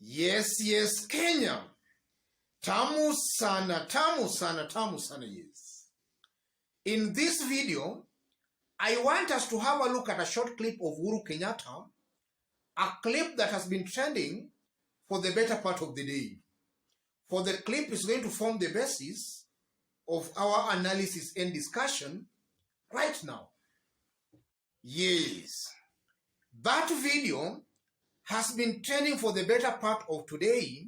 Yes, Kenya. Tamu sana, yes. In this video, I want us to have a look at a short clip of Uhuru Kenyatta, a clip that has been trending for the better part of the day. For the clip is going to form the basis of our analysis and discussion right now. Yes, that video has been trending for the better part of today,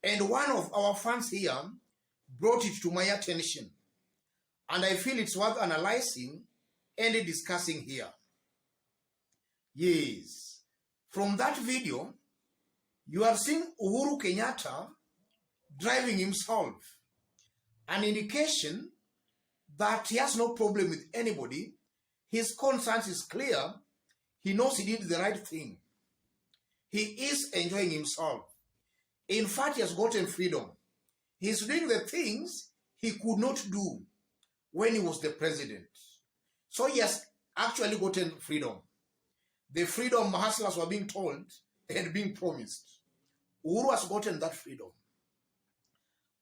and one of our fans here brought it to my attention, and I feel it's worth analyzing and discussing here. Yes, from that video, you are seeing Uhuru Kenyatta driving himself, an indication that he has no problem with anybody. His conscience is clear. He knows he did the right thing. He is enjoying himself. In fact, he has gotten freedom. He's doing the things he could not do when he was the president. So he has actually gotten freedom. The freedom hustlers were being told and being promised. Uhuru has gotten that freedom.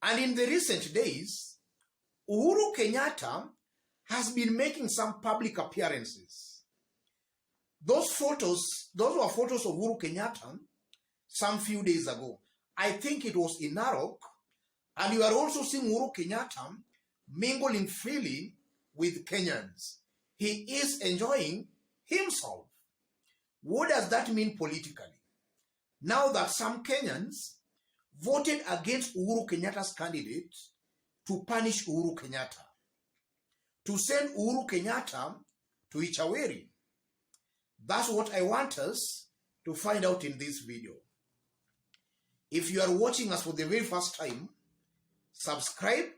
And in the recent days, Uhuru Kenyatta has been making some public appearances. Those were photos of Uhuru Kenyatta some few days ago. I think it was in Narok, and you are also seeing Uhuru Kenyatta mingling freely with Kenyans. He is enjoying himself. What does that mean politically? Now that some Kenyans voted against Uhuru Kenyatta's candidate to punish Uhuru Kenyatta, to send Uhuru Kenyatta to Ichaweri. That's what I want us to find out in this video. If you are watching us for the very first time, subscribe,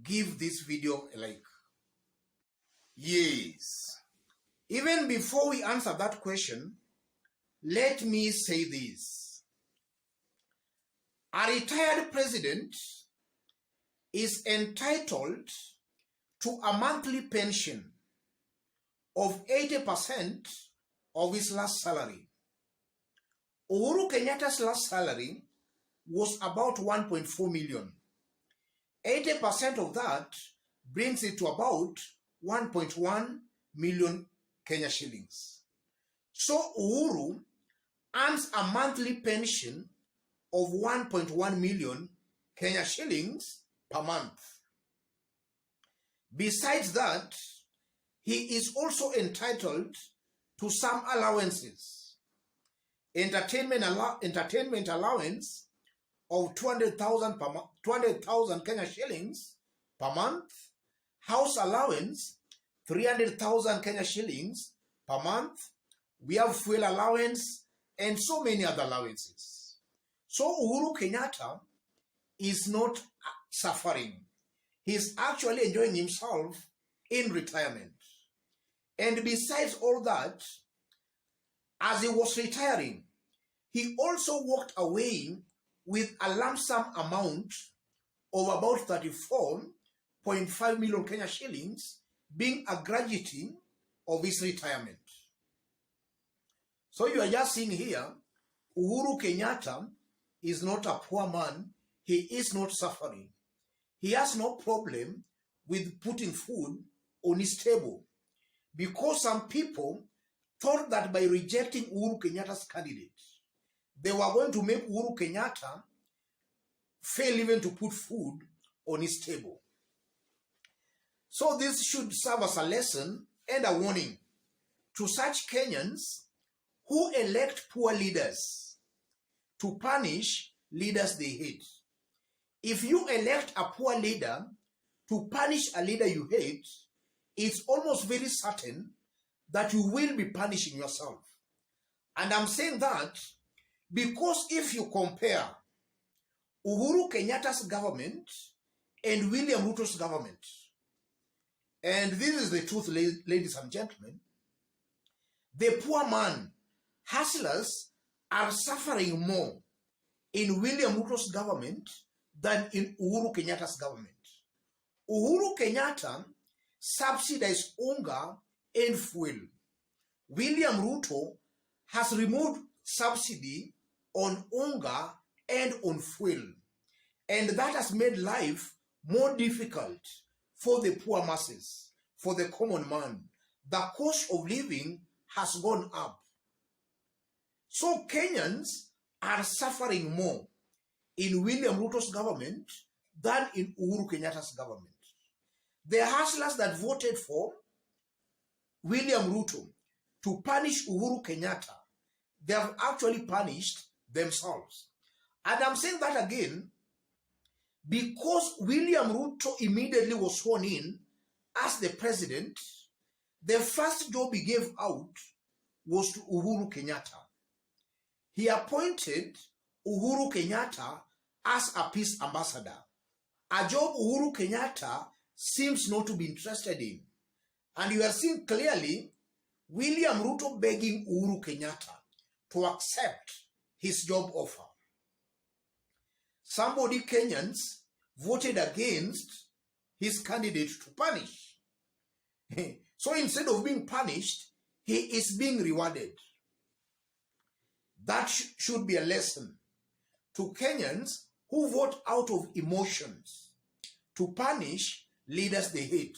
give this video a like. Yes. Even before we answer that question, let me say this. A retired president is entitled to a monthly pension of 80% of his last salary. Uhuru Kenyatta's last salary was about 1.4 million. 80% of that brings it to about 1.1 million Kenya shillings. So Uhuru earns a monthly pension of 1.1 million Kenya shillings per month. Besides that, he is also entitled to some allowances. Entertainment allowance of 200,000 Kenya shillings per month. House allowance 300,000 Kenya shillings per month. We have fuel allowance and so many other allowances. So Uhuru Kenyatta is not suffering. He's actually enjoying himself in retirement. And besides all that, as he was retiring, he also walked away with a lump sum amount of about 34.5 million Kenya shillings, being a gratuity of his retirement. So you are just seeing here, Uhuru Kenyatta is not a poor man. He is not suffering. He has no problem with putting food on his table, because some people thought that by rejecting Uhuru Kenyatta's candidate, they were going to make Uhuru Kenyatta fail even to put food on his table. So this should serve as a lesson and a warning to such Kenyans who elect poor leaders to punish leaders they hate. If you elect a poor leader to punish a leader you hate, it's almost very certain that you will be punishing yourself. And I'm saying that because if you compare Uhuru Kenyatta's government and William Ruto's government, and this is the truth, ladies and gentlemen, the poor man, hustlers, are suffering more in William Ruto's government than in Uhuru Kenyatta's government. Uhuru Kenyatta subsidized unga and fuel. William Ruto has removed subsidy on hunger and on fuel. And that has made life more difficult for the poor masses, for the common man. The cost of living has gone up. So Kenyans are suffering more in William Ruto's government than in Uhuru Kenyatta's government. The hustlers that voted for William Ruto to punish Uhuru Kenyatta, they have actually punished themselves. And I'm saying that again because William Ruto immediately was sworn in as the president. The first job he gave out was to Uhuru Kenyatta. He appointed Uhuru Kenyatta as a peace ambassador, a job Uhuru Kenyatta seems not to be interested in. And you are seeing clearly William Ruto begging Uhuru Kenyatta to accept his job offer. Somebody Kenyans voted against his candidate to punish. So instead of being punished, he is being rewarded. That should be a lesson to Kenyans who vote out of emotions to punish leaders they hate.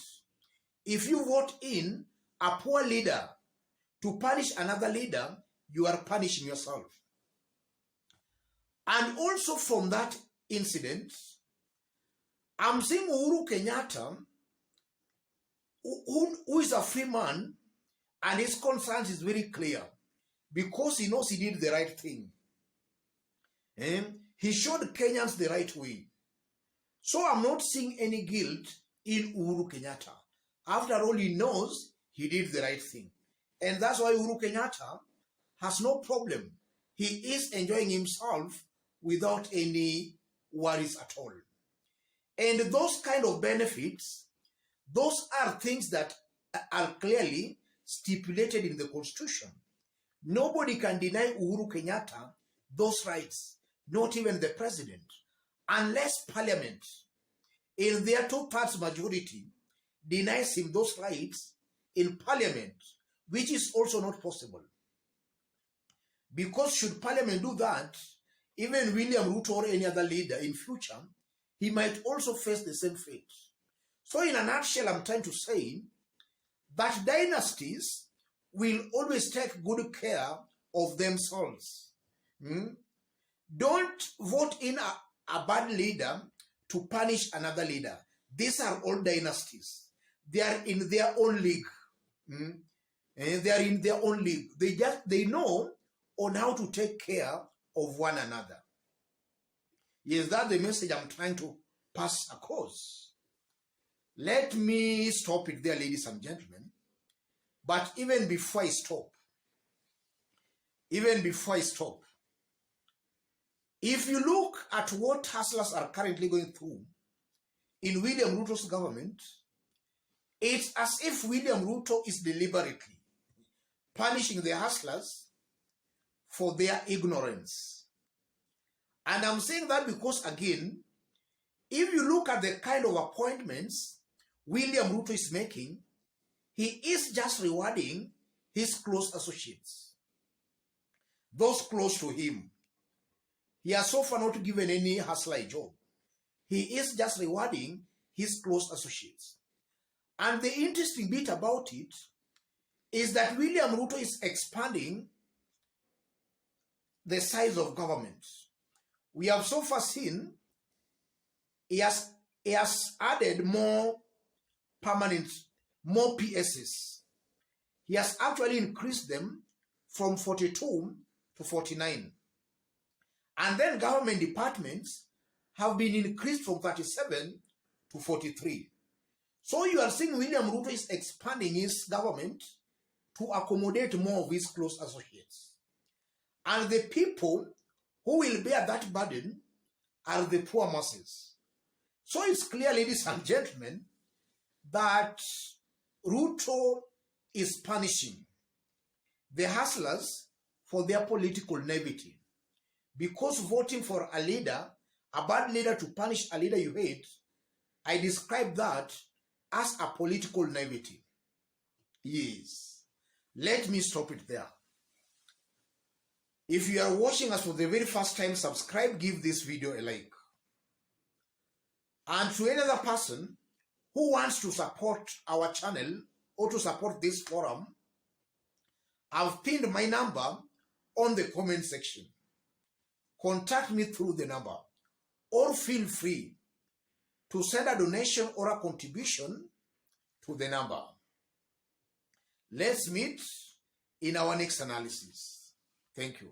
If you vote in a poor leader to punish another leader, you are punishing yourself. And also from that incident, I'm seeing Uhuru Kenyatta, who is a free man, and his conscience is very clear because he knows he did the right thing. He showed Kenyans the right way. So I'm not seeing any guilt in Uhuru Kenyatta. After all, he knows he did the right thing. And that's why Uhuru Kenyatta has no problem. He is enjoying himself without any worries at all. And those kind of benefits, those are things that are clearly stipulated in the Constitution. Nobody can deny Uhuru Kenyatta those rights, not even the president, unless Parliament, in their 2/3 majority, denies him those rights in Parliament, which is also not possible. Because should Parliament do that, even William Ruto or any other leader in future, he might also face the same fate. So in a nutshell, I'm trying to say that dynasties will always take good care of themselves. Don't vote in a bad leader to punish another leader. These are all dynasties. They are in their own league. And they are in their own league. They know on how to take care of one another. Is that the message I'm trying to pass across? Let me stop it there, ladies and gentlemen. But even before I stop, if you look at what hustlers are currently going through in William Ruto's government, it's as if William Ruto is deliberately punishing the hustlers for their ignorance. And I'm saying that because, again, if you look at the kind of appointments William Ruto is making, he is just rewarding his close associates, those close to him. He has so far not given any hustler a job. He is just rewarding his close associates. And the interesting bit about it is that William Ruto is expanding the size of government. We have so far seen he has added more permanent, more PSs. He has actually increased them from 42 to 49. And then government departments have been increased from 37 to 43. So you are seeing William Ruto is expanding his government to accommodate more of his close associates. And the people who will bear that burden are the poor masses. So it's clear, ladies and gentlemen, that Ruto is punishing the hustlers for their political naivety. Because voting for a leader, a bad leader to punish a leader you hate, I describe that as a political naivety. Yes. Let me stop it there. If you are watching us for the very first time, subscribe, give this video a like. And to any other person who wants to support our channel or to support this forum, I've pinned my number on the comment section. Contact me through the number, or feel free to send a donation or a contribution to the number. Let's meet in our next analysis. Thank you.